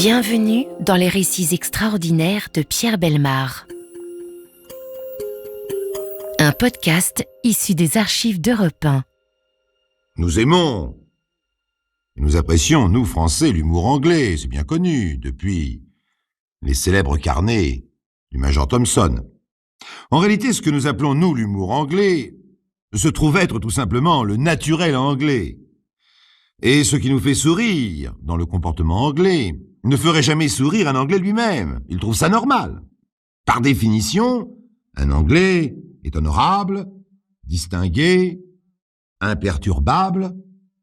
Bienvenue dans les récits extraordinaires de Pierre Bellemare. Un podcast issu des archives d'Europe 1. Nous aimons, et nous apprécions, nous Français, l'humour anglais, c'est bien connu, depuis les célèbres carnets du Major Thomson. En réalité, ce que nous appelons, nous, l'humour anglais, se trouve être tout simplement le naturel anglais. Et ce qui nous fait sourire dans le comportement anglais ne ferait jamais sourire un Anglais lui-même. Il trouve ça normal. Par définition, un Anglais est honorable, distingué, imperturbable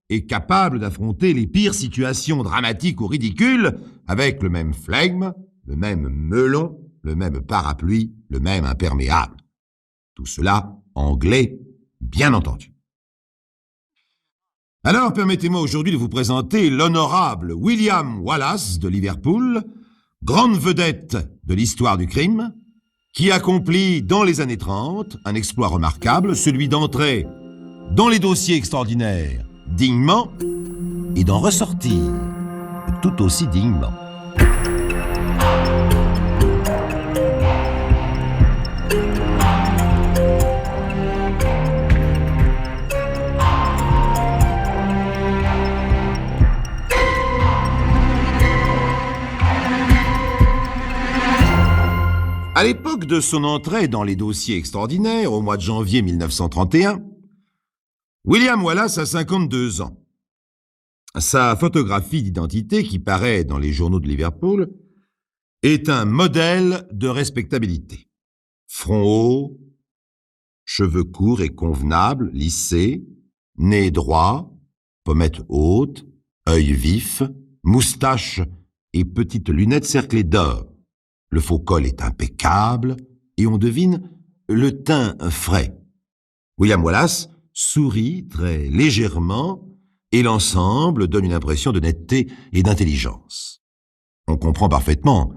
et capable d'affronter les pires situations dramatiques ou ridicules avec le même flegme, le même melon, le même parapluie, le même imperméable. Tout cela anglais, bien entendu. Alors, permettez-moi aujourd'hui de vous présenter l'honorable William Wallace de Liverpool, grande vedette de l'histoire du crime, qui accomplit dans les années 30 un exploit remarquable, celui d'entrer dans les dossiers extraordinaires dignement et d'en ressortir tout aussi dignement. À l'époque de son entrée dans les dossiers extraordinaires, au mois de janvier 1931, William Wallace a 52 ans. Sa photographie d'identité, qui paraît dans les journaux de Liverpool, est un modèle de respectabilité. Front haut, cheveux courts et convenables, lissés, nez droit, pommettes hautes, œil vif, moustache et petites lunettes cerclées d'or. Le faux col est impeccable et on devine le teint frais. William Wallace sourit très légèrement et l'ensemble donne une impression de netteté et d'intelligence. On comprend parfaitement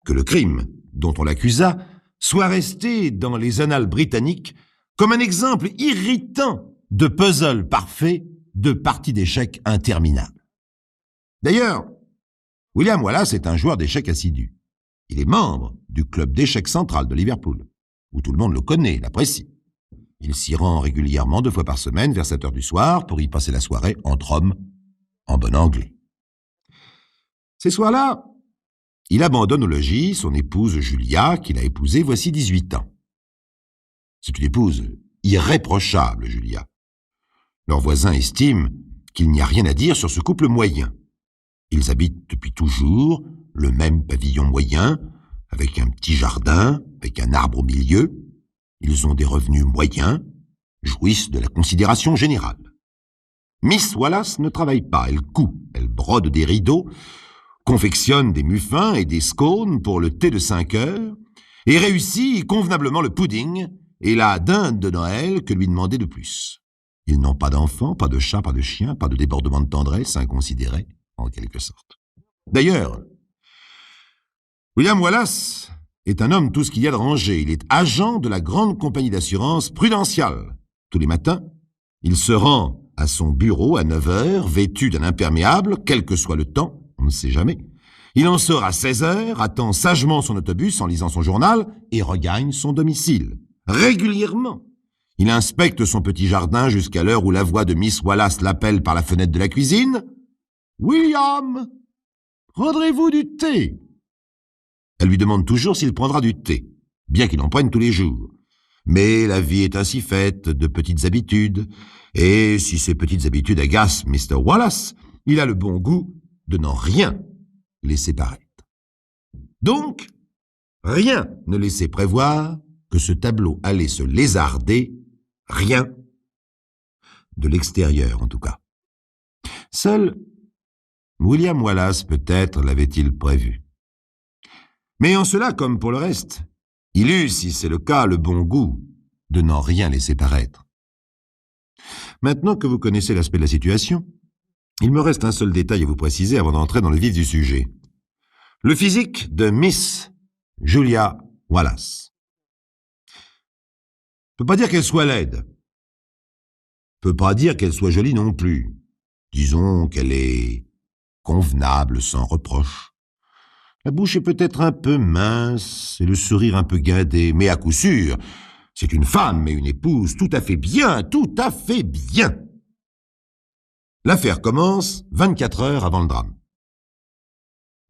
que le crime dont on l'accusa soit resté dans les annales britanniques comme un exemple irritant de puzzle parfait, de partie d'échecs interminable. D'ailleurs, William Wallace est un joueur d'échecs assidu. Il est membre du club d'échecs central de Liverpool, où tout le monde le connaît, l'apprécie. Il s'y rend régulièrement 2 fois par semaine vers 7 heures du soir pour y passer la soirée entre hommes, en bon anglais. Ces soirs-là, il abandonne au logis son épouse Julia, qu'il a épousée voici 18 ans. C'est une épouse irréprochable, Julia. Leurs voisins estiment qu'il n'y a rien à dire sur ce couple moyen. Ils habitent depuis toujours le même pavillon moyen, avec un petit jardin, avec un arbre au milieu. Ils ont des revenus moyens, jouissent de la considération générale. Miss Wallace ne travaille pas, elle coud, elle brode des rideaux, confectionne des muffins et des scones pour le thé de 5 heures, et réussit convenablement le pudding et la dinde de Noël que lui demander de plus. Ils n'ont pas d'enfants, pas de chat, pas de chien, pas de débordement de tendresse inconsidéré, en quelque sorte. D'ailleurs, William Wallace est un homme tout ce qu'il y a de rangé. Il est agent de la grande compagnie d'assurance Prudential. Tous les matins, il se rend à son bureau à 9 heures, vêtu d'un imperméable, quel que soit le temps, on ne sait jamais. Il en sort à 16 heures, attend sagement son autobus en lisant son journal et regagne son domicile. Régulièrement, il inspecte son petit jardin jusqu'à l'heure où la voix de Miss Wallace l'appelle par la fenêtre de la cuisine. « William, prendrez-vous du thé ?» Elle lui demande toujours s'il prendra du thé, bien qu'il en prenne tous les jours. Mais la vie est ainsi faite de petites habitudes, et si ces petites habitudes agacent Mr. Wallace, il a le bon goût de n'en rien laisser paraître. Donc, rien ne laissait prévoir que ce tableau allait se lézarder, rien, de l'extérieur en tout cas. Seul William Wallace peut-être l'avait-il prévu. Mais en cela, comme pour le reste, il eut, si c'est le cas, le bon goût de n'en rien laisser paraître. Maintenant que vous connaissez l'aspect de la situation, il me reste un seul détail à vous préciser avant d'entrer dans le vif du sujet. Le physique de Miss Julia Wallace. Je ne peux pas dire qu'elle soit laide. Je ne peux pas dire qu'elle soit jolie non plus. Disons qu'elle est convenable, sans reproche. La bouche est peut-être un peu mince et le sourire un peu guindé, mais à coup sûr, c'est une femme et une épouse tout à fait bien, tout à fait bien. L'affaire commence 24 heures avant le drame.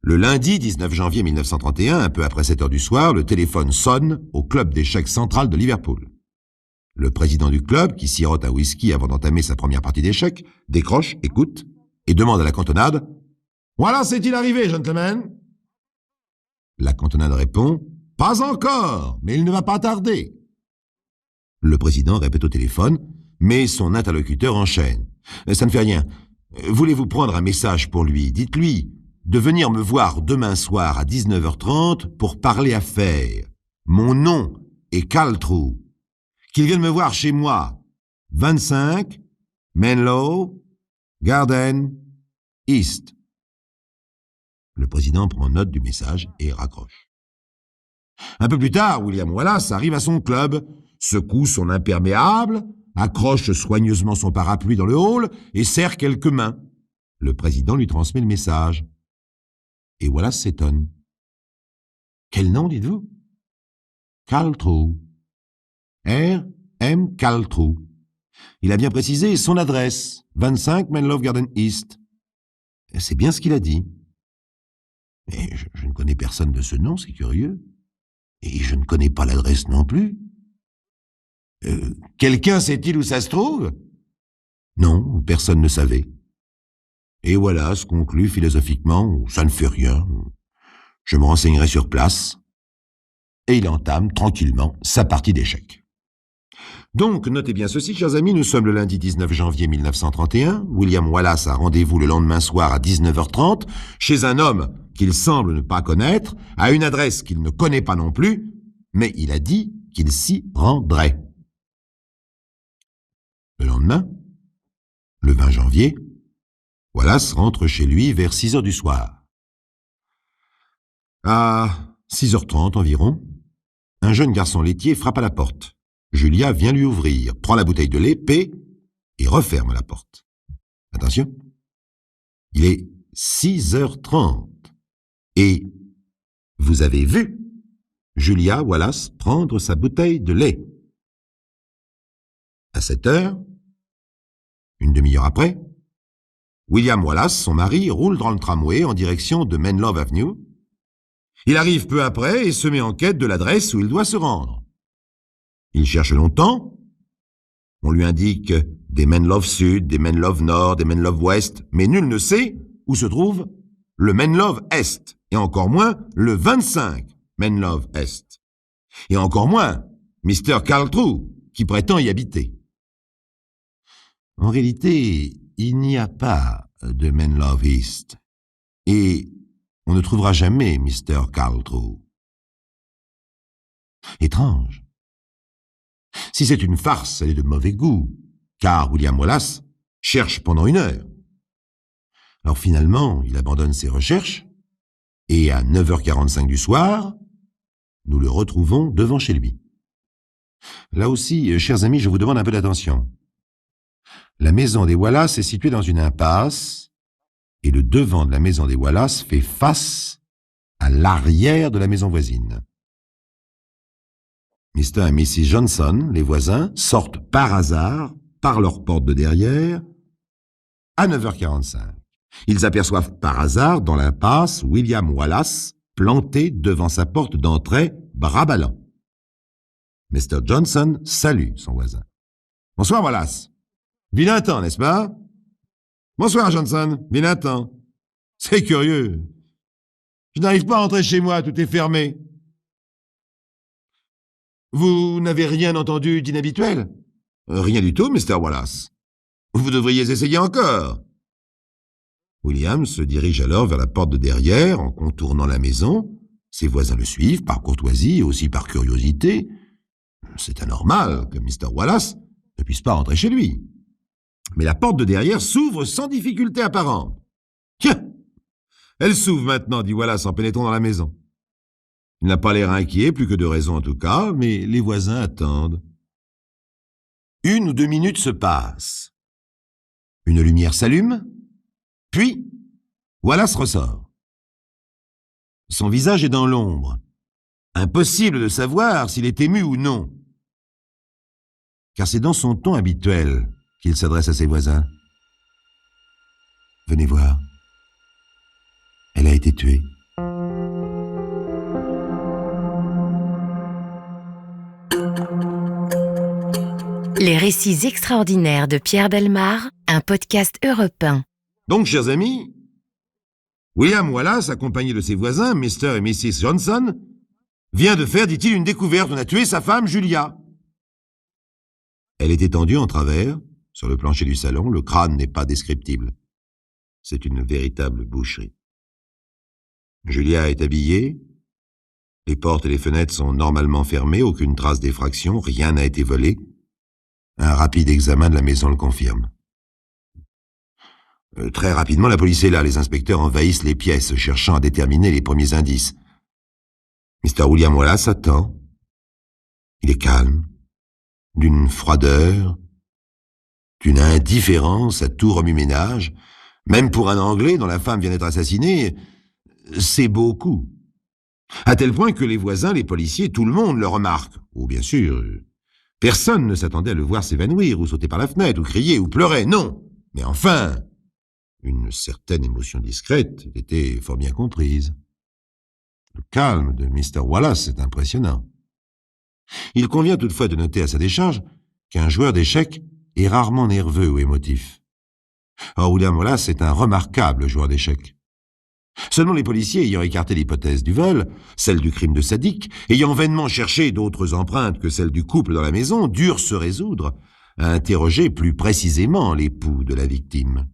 Le lundi 19 janvier 1931, un peu après 7 heures du soir, le téléphone sonne au club d'échecs central de Liverpool. Le président du club, qui sirote un whisky avant d'entamer sa première partie d'échecs, décroche, écoute, et demande à la cantonade « Voilà, c'est-il arrivé, gentlemen ?» La cantonade répond « Pas encore, mais il ne va pas tarder. » Le président répète au téléphone, mais son interlocuteur enchaîne. « Ça ne fait rien. Voulez-vous prendre un message pour lui? Dites-lui de venir me voir demain soir à 19h30 pour parler affaires. Mon nom est Caltrou. Qu'il vienne me voir chez moi. 25, Menlo, Garden, East. » Le président prend note du message et raccroche. Un peu plus tard, William Wallace arrive à son club, secoue son imperméable, accroche soigneusement son parapluie dans le hall et serre quelques mains. Le président lui transmet le message. Et Wallace s'étonne. Quel nom, dites-vous? Caltrou. R.M. Caltrou. Il a bien précisé son adresse, 25 Menlo Garden East. C'est bien ce qu'il a dit. Mais je ne connais personne de ce nom, c'est curieux. Et je ne connais pas l'adresse non plus. Quelqu'un sait-il où ça se trouve? Non, personne ne savait. Et Wallace conclut philosophiquement, ça ne fait rien, je me renseignerai sur place. Et il entame tranquillement sa partie d'échecs. Donc, notez bien ceci, chers amis, nous sommes le lundi 19 janvier 1931. William Wallace a rendez-vous le lendemain soir à 19h30 chez un homme qu'il semble ne pas connaître, à une adresse qu'il ne connaît pas non plus, mais il a dit qu'il s'y rendrait. Le lendemain, le 20 janvier, Wallace rentre chez lui vers 6 heures du soir. À 6h30 environ, un jeune garçon laitier frappe à la porte. Julia vient lui ouvrir, prend la bouteille de lait, paie et referme la porte. Attention, il est 6h30 et vous avez vu Julia Wallace prendre sa bouteille de lait. À 7h, une demi-heure après, William Wallace, son mari, roule dans le tramway en direction de Menlove Avenue. Il arrive peu après et se met en quête de l'adresse où il doit se rendre. Il cherche longtemps. On lui indique des Menlove Sud, des Menlove Nord, des Menlove Ouest, mais nul ne sait où se trouve le Menlove Est, et encore moins le 25 Menlove Est. Et encore moins Mr. Caltrou, qui prétend y habiter. En réalité, il n'y a pas de Menlove East, et on ne trouvera jamais Mr. Caltrou. Étrange. Si c'est une farce, elle est de mauvais goût, car William Wallace cherche pendant 1 heure. Alors finalement, il abandonne ses recherches, et à 9h45 du soir, nous le retrouvons devant chez lui. Là aussi, chers amis, je vous demande un peu d'attention. La maison des Wallace est située dans une impasse, et le devant de la maison des Wallace fait face à l'arrière de la maison voisine. Mr. et Mrs. Johnson, les voisins, sortent par hasard, par leur porte de derrière, à 9h45. Ils aperçoivent par hasard, dans l'impasse, William Wallace, planté devant sa porte d'entrée, bras ballants. Mr. Johnson salue son voisin. « Bonsoir, Wallace. Vilain temps, n'est-ce pas? »« Bonsoir, Johnson. Vilain temps. C'est curieux. Je n'arrive pas à entrer chez moi, tout est fermé. » « Vous n'avez rien entendu d'inhabituel? »« Rien du tout, Mr. Wallace. Vous devriez essayer encore. » William se dirige alors vers la porte de derrière, en contournant la maison. Ses voisins le suivent, par courtoisie et aussi par curiosité. C'est anormal que Mr. Wallace ne puisse pas rentrer chez lui. Mais la porte de derrière s'ouvre sans difficulté apparente. « Tiens, elle s'ouvre maintenant, dit Wallace en pénétrant dans la maison. Il n'a pas l'air inquiet, plus que de raison en tout cas, mais les voisins attendent. 1 ou 2 minutes se passent. Une lumière s'allume, puis Wallace ressort. Son visage est dans l'ombre. Impossible de savoir s'il est ému ou non. Car c'est dans son ton habituel qu'il s'adresse à ses voisins. « Venez voir. Elle a été tuée. » Les récits extraordinaires de Pierre Bellemare, un podcast Europe 1. Donc, chers amis, William Wallace, accompagné de ses voisins, Mr. et Mrs. Johnson, vient de faire, dit-il, une découverte. On a tué sa femme, Julia. Elle est étendue en travers, sur le plancher du salon. Le crâne n'est pas descriptible. C'est une véritable boucherie. Julia est habillée. Les portes et les fenêtres sont normalement fermées, aucune trace d'effraction, rien n'a été volé. Un rapide examen de la maison le confirme. Très rapidement, la police est là. Les inspecteurs envahissent les pièces, cherchant à déterminer les premiers indices. Mr. William Wallace attend. Il est calme, d'une froideur, d'une indifférence à tout remue-ménage. Même pour un Anglais dont la femme vient d'être assassinée, c'est beaucoup. À tel point que les voisins, les policiers, tout le monde le remarque. Oh, bien sûr, personne ne s'attendait à le voir s'évanouir, ou sauter par la fenêtre, ou crier, ou pleurer, non. Mais enfin, une certaine émotion discrète était fort bien comprise. Le calme de Mr. Wallace est impressionnant. Il convient toutefois de noter à sa décharge qu'un joueur d'échecs est rarement nerveux ou émotif. Or, William Wallace est un remarquable joueur d'échecs. Seulement les policiers ayant écarté l'hypothèse du vol, celle du crime de sadique, ayant vainement cherché d'autres empreintes que celles du couple dans la maison, durent se résoudre à interroger plus précisément l'époux de la victime.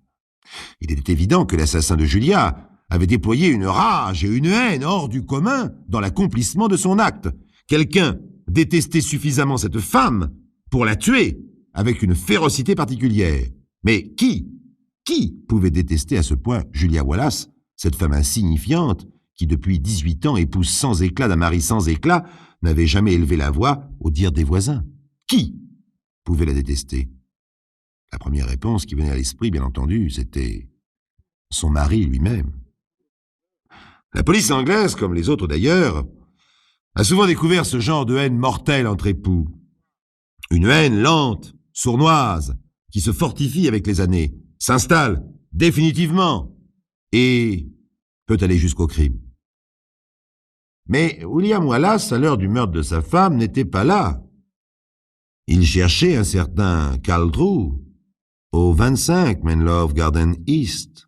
Il était évident que l'assassin de Julia avait déployé une rage et une haine hors du commun dans l'accomplissement de son acte. Quelqu'un détestait suffisamment cette femme pour la tuer avec une férocité particulière. Mais qui pouvait détester à ce point Julia Wallace, cette femme insignifiante qui depuis 18 ans épouse sans éclat d'un mari sans éclat, n'avait jamais élevé la voix au dire des voisins? Qui pouvait la détester? La première réponse qui venait à l'esprit, bien entendu, c'était son mari lui-même. La police anglaise, comme les autres d'ailleurs, a souvent découvert ce genre de haine mortelle entre époux. Une haine lente, sournoise, qui se fortifie avec les années, s'installe définitivement et peut aller jusqu'au crime. Mais William Wallace, à l'heure du meurtre de sa femme, n'était pas là. Il cherchait un certain Carl Drew au 25 Menlove Garden East.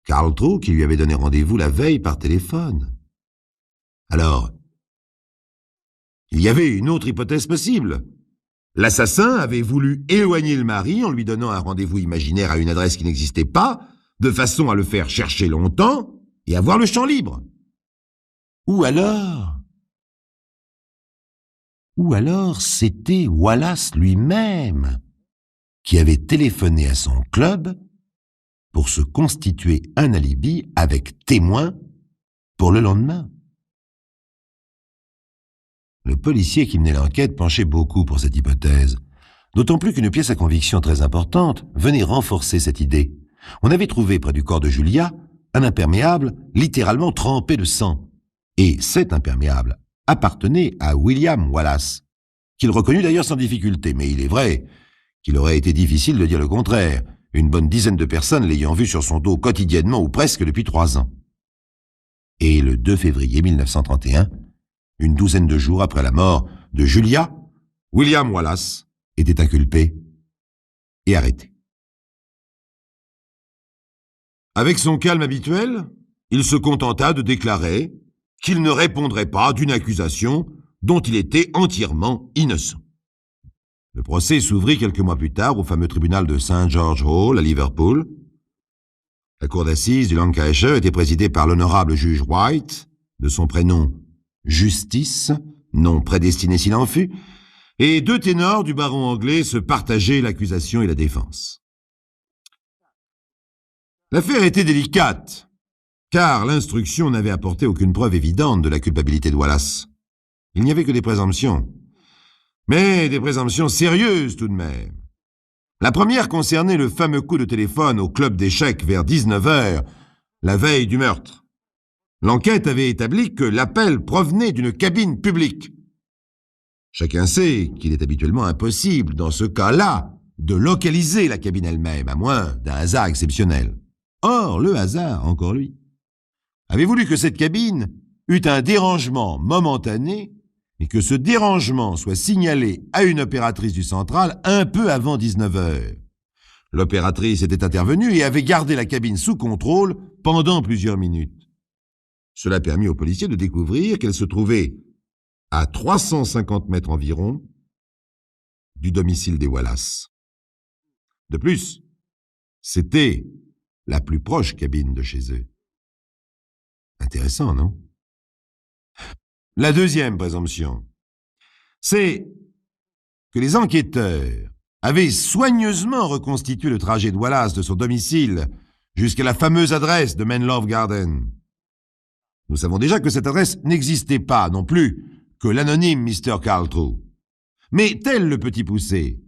Carl Drew qui lui avait donné rendez-vous la veille par téléphone. Alors, il y avait une autre hypothèse possible. L'assassin avait voulu éloigner le mari en lui donnant un rendez-vous imaginaire à une adresse qui n'existait pas, de façon à le faire chercher longtemps et avoir le champ libre. Ou alors c'était Wallace lui-même qui avait téléphoné à son club pour se constituer un alibi avec témoin pour le lendemain. Le policier qui menait l'enquête penchait beaucoup pour cette hypothèse, d'autant plus qu'une pièce à conviction très importante venait renforcer cette idée. On avait trouvé près du corps de Julia un imperméable littéralement trempé de sang. Et cet imperméable appartenait à William Wallace, qu'il reconnut d'ailleurs sans difficulté, mais il est vrai qu'il aurait été difficile de dire le contraire, une bonne dizaine de personnes l'ayant vu sur son dos quotidiennement ou presque depuis 3 ans. Et le 2 février 1931, une douzaine de jours après la mort de Julia, William Wallace était inculpé et arrêté. Avec son calme habituel, il se contenta de déclarer qu'il ne répondrait pas d'une accusation dont il était entièrement innocent. Le procès s'ouvrit quelques mois plus tard au fameux tribunal de St. George Hall à Liverpool. La cour d'assises du Lancashire était présidée par l'honorable juge White, de son prénom Justice, nom prédestiné s'il en fut, et 2 ténors du baron anglais se partageaient l'accusation et la défense. L'affaire était délicate, car l'instruction n'avait apporté aucune preuve évidente de la culpabilité de Wallace. Il n'y avait que des présomptions, mais des présomptions sérieuses tout de même. La première concernait le fameux coup de téléphone au club d'échecs vers 19h, la veille du meurtre. L'enquête avait établi que l'appel provenait d'une cabine publique. Chacun sait qu'il est habituellement impossible, dans ce cas-là, de localiser la cabine elle-même, à moins d'un hasard exceptionnel. Or, le hasard, encore lui, avait voulu que cette cabine eût un dérangement momentané et que ce dérangement soit signalé à une opératrice du central un peu avant 19 heures. L'opératrice était intervenue et avait gardé la cabine sous contrôle pendant plusieurs minutes. Cela permit aux policiers de découvrir qu'elle se trouvait à 350 mètres environ du domicile des Wallace. De plus, c'était la plus proche cabine de chez eux. Intéressant, non? La deuxième présomption, c'est que les enquêteurs avaient soigneusement reconstitué le trajet de Wallace de son domicile jusqu'à la fameuse adresse de Menlove Garden. Nous savons déjà que cette adresse n'existait pas non plus que l'anonyme Mr. Carltrow. Mais tel le petit poussé,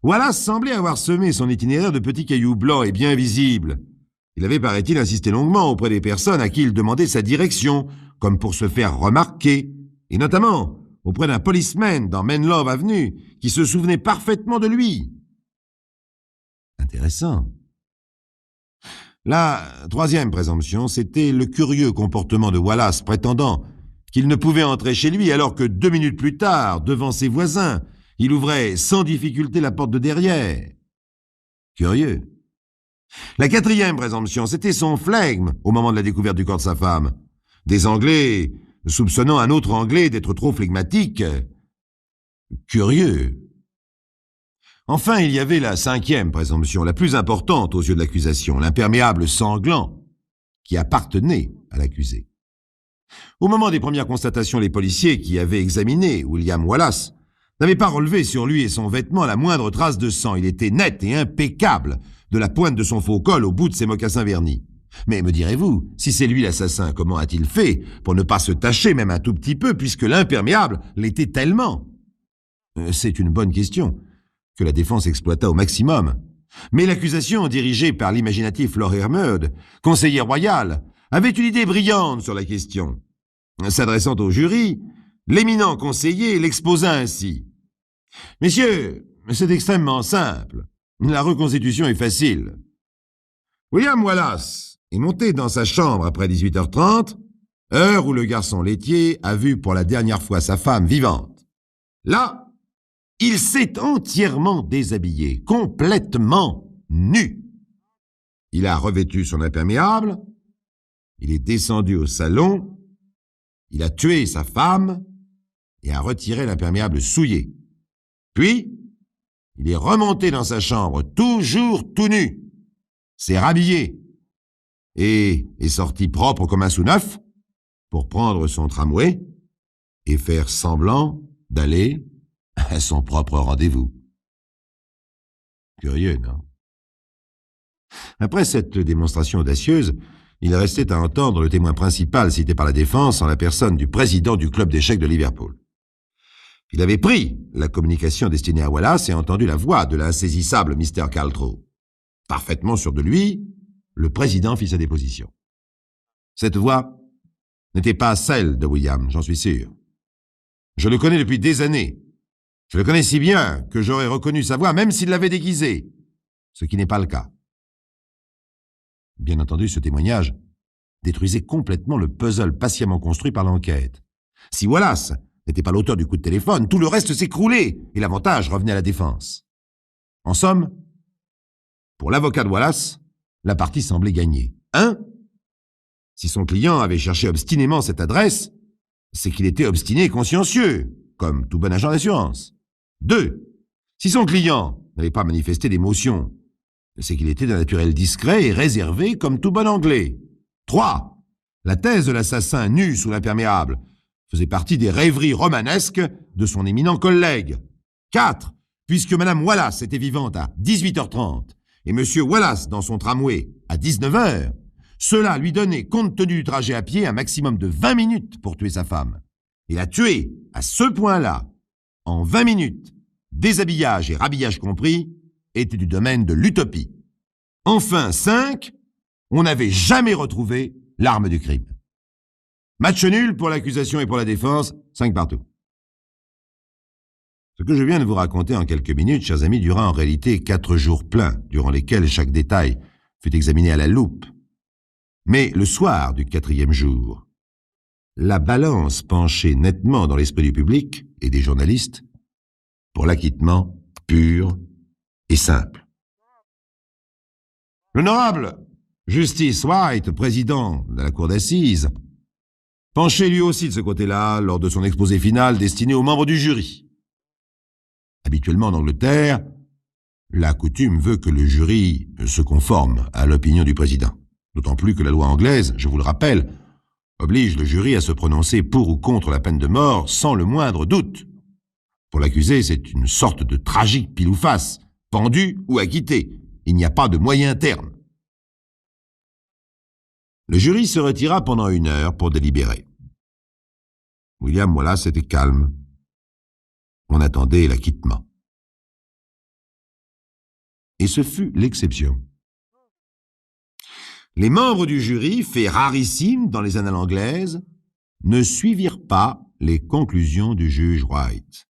Wallace semblait avoir semé son itinéraire de petits cailloux blancs et bien visibles. Il avait, paraît-il, insisté longuement auprès des personnes à qui il demandait sa direction, comme pour se faire remarquer, et notamment auprès d'un policeman dans Menlove Avenue qui se souvenait parfaitement de lui. Intéressant. La troisième présomption, c'était le curieux comportement de Wallace prétendant qu'il ne pouvait entrer chez lui alors que 2 minutes plus tard, devant ses voisins, il ouvrait sans difficulté la porte de derrière. Curieux. La quatrième présomption, c'était son flegme au moment de la découverte du corps de sa femme. Des Anglais soupçonnant un autre Anglais d'être trop flegmatique. Curieux. Enfin, il y avait la cinquième présomption, la plus importante aux yeux de l'accusation, l'imperméable sanglant qui appartenait à l'accusé. Au moment des premières constatations, les policiers qui avaient examiné William Wallace n'avaient pas relevé sur lui et son vêtement la moindre trace de sang. Il était net et impeccable, de la pointe de son faux col au bout de ses mocassins vernis. Mais me direz-vous, si c'est lui l'assassin, comment a-t-il fait pour ne pas se tacher même un tout petit peu, puisque l'imperméable l'était tellement? C'est une bonne question, que la défense exploita au maximum. Mais l'accusation, dirigée par l'imaginatif Lord Hermod, conseiller royal, avait une idée brillante sur la question. S'adressant au jury, l'éminent conseiller l'exposa ainsi. « Messieurs, c'est extrêmement simple. La reconstitution est facile. William Wallace est monté dans sa chambre après 18h30, heure où le garçon laitier a vu pour la dernière fois sa femme vivante. Là, il s'est entièrement déshabillé, complètement nu. Il a revêtu son imperméable, il est descendu au salon, il a tué sa femme et a retiré l'imperméable souillé. Puis, il est remonté dans sa chambre, toujours tout nu, s'est rhabillé et est sorti propre comme un sous-neuf pour prendre son tramway et faire semblant d'aller à son propre rendez-vous. Curieux, non? Après cette démonstration audacieuse, il restait à entendre le témoin principal cité par la défense en la personne du président du club d'échecs de Liverpool. Il avait pris la communication destinée à Wallace et entendu la voix de l'insaisissable Mr. Carltrow. Parfaitement sûr de lui, le président fit sa déposition. Cette voix n'était pas celle de William, j'en suis sûr. Je le connais depuis des années. Je le connais si bien que j'aurais reconnu sa voix même s'il l'avait déguisée, ce qui n'est pas le cas. Bien entendu, ce témoignage détruisait complètement le puzzle patiemment construit par l'enquête. Si Wallace n'était pas l'auteur du coup de téléphone, tout le reste s'écroulait et l'avantage revenait à la défense. En somme, pour l'avocat de Wallace, la partie semblait gagnée. 1. Si son client avait cherché obstinément cette adresse, c'est qu'il était obstiné et consciencieux, comme tout bon agent d'assurance. 2. Si son client n'avait pas manifesté d'émotion, c'est qu'il était d'un naturel discret et réservé comme tout bon Anglais. 3. La thèse de l'assassin nu sous l'imperméable faisait partie des rêveries romanesques de son éminent collègue. 4. Puisque Madame Wallace était vivante à 18h30 et Monsieur Wallace dans son tramway à 19h, cela lui donnait, compte tenu du trajet à pied, un maximum de 20 minutes pour tuer sa femme. Et la tuer, à ce point-là, en 20 minutes, déshabillage et rhabillage compris, était du domaine de l'utopie. Enfin, 5, on n'avait jamais retrouvé l'arme du crime. Match nul pour l'accusation et pour la défense, 5 partout. Ce que je viens de vous raconter en quelques minutes, chers amis, dura en réalité 4 jours pleins, durant lesquels chaque détail fut examiné à la loupe. Mais le soir du 4e jour, la balance penchait nettement dans l'esprit du public et des journalistes pour l'acquittement pur et simple. L'honorable Justice White, président de la cour d'assises, penchait lui aussi de ce côté-là lors de son exposé final destiné aux membres du jury. Habituellement en Angleterre, la coutume veut que le jury se conforme à l'opinion du président. D'autant plus que la loi anglaise, je vous le rappelle, oblige le jury à se prononcer pour ou contre la peine de mort sans le moindre doute. Pour l'accusé, c'est une sorte de tragique pile ou face, pendu ou acquitté. Il n'y a pas de moyen terme. Le jury se retira pendant 1 heure pour délibérer. William Wallace était calme. On attendait l'acquittement. Et ce fut l'exception. Les membres du jury, fait rarissime dans les annales anglaises, ne suivirent pas les conclusions du juge White.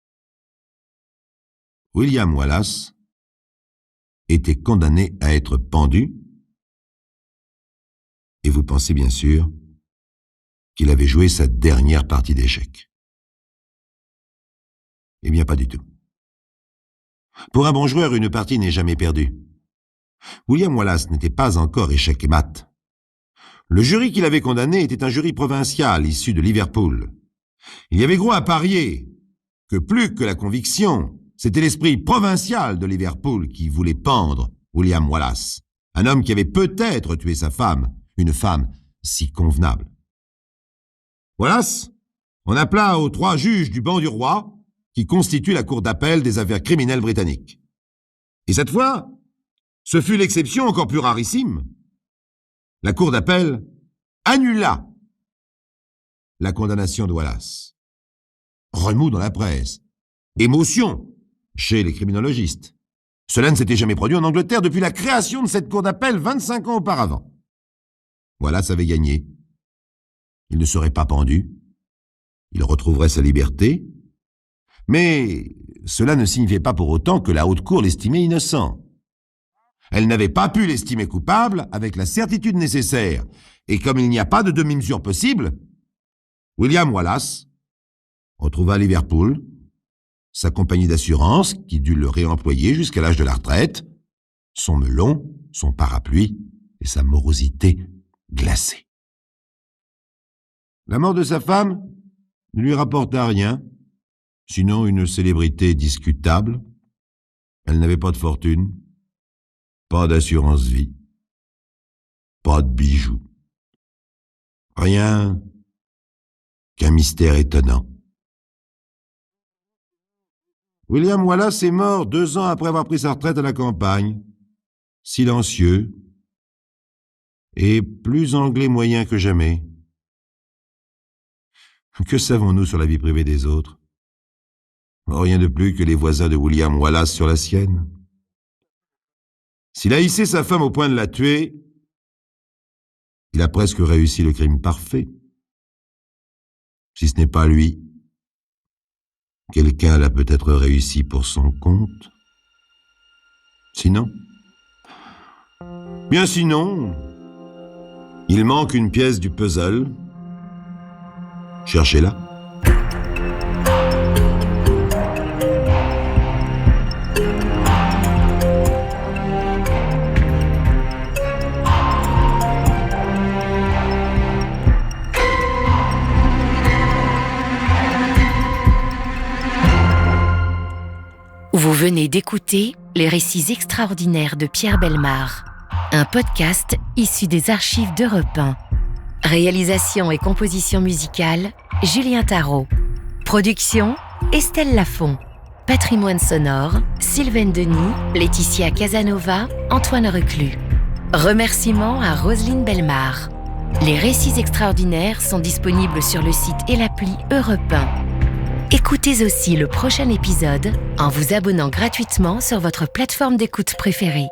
William Wallace était condamné à être pendu, et vous pensez bien sûr qu'il avait joué sa dernière partie d'échecs. Eh bien, pas du tout. Pour un bon joueur, une partie n'est jamais perdue. William Wallace n'était pas encore échec et mat. Le jury qu'il avait condamné était un jury provincial issu de Liverpool. Il y avait gros à parier que plus que la conviction, c'était l'esprit provincial de Liverpool qui voulait pendre William Wallace, un homme qui avait peut-être tué sa femme, une femme si convenable. Wallace, on appela aux 3 juges du banc du roi qui constituent la cour d'appel des affaires criminelles britanniques. Et cette fois, ce fut l'exception encore plus rarissime. La cour d'appel annula la condamnation de Wallace. Remous dans la presse. Émotion chez les criminologistes. Cela ne s'était jamais produit en Angleterre depuis la création de cette cour d'appel 25 ans auparavant. Wallace avait gagné. Il ne serait pas pendu. Il retrouverait sa liberté. Mais cela ne signifiait pas pour autant que la haute cour l'estimait innocent. Elle n'avait pas pu l'estimer coupable avec la certitude nécessaire. Et comme il n'y a pas de demi-mesure possible, William Wallace retrouva à Liverpool sa compagnie d'assurance qui dut le réemployer jusqu'à l'âge de la retraite, son melon, son parapluie et sa morosité glacée. La mort de sa femme ne lui rapporta rien, sinon une célébrité discutable. Elle n'avait pas de fortune, pas d'assurance vie, pas de bijoux. Rien qu'un mystère étonnant. William Wallace est mort 2 ans après avoir pris sa retraite à la campagne, silencieux et plus anglais moyen que jamais. Que savons-nous sur la vie privée des autres? Rien de plus que les voisins de William Wallace sur la sienne. S'il a hissé sa femme au point de la tuer, il a presque réussi le crime parfait. Si ce n'est pas lui, quelqu'un l'a peut-être réussi pour son compte. Sinon, bien sinon, il manque une pièce du puzzle. Cherchez-la. Vous venez d'écouter Les récits extraordinaires de Pierre Bellemare, un podcast issu des archives d'Europe 1. Réalisation et composition musicale, Julien Tarot. Production, Estelle Lafont. Patrimoine sonore, Sylvaine Denis, Laetitia Casanova, Antoine Reclus. Remerciements à Roselyne Bellemare. Les récits extraordinaires sont disponibles sur le site et l'appli Europe 1. Écoutez aussi le prochain épisode en vous abonnant gratuitement sur votre plateforme d'écoute préférée.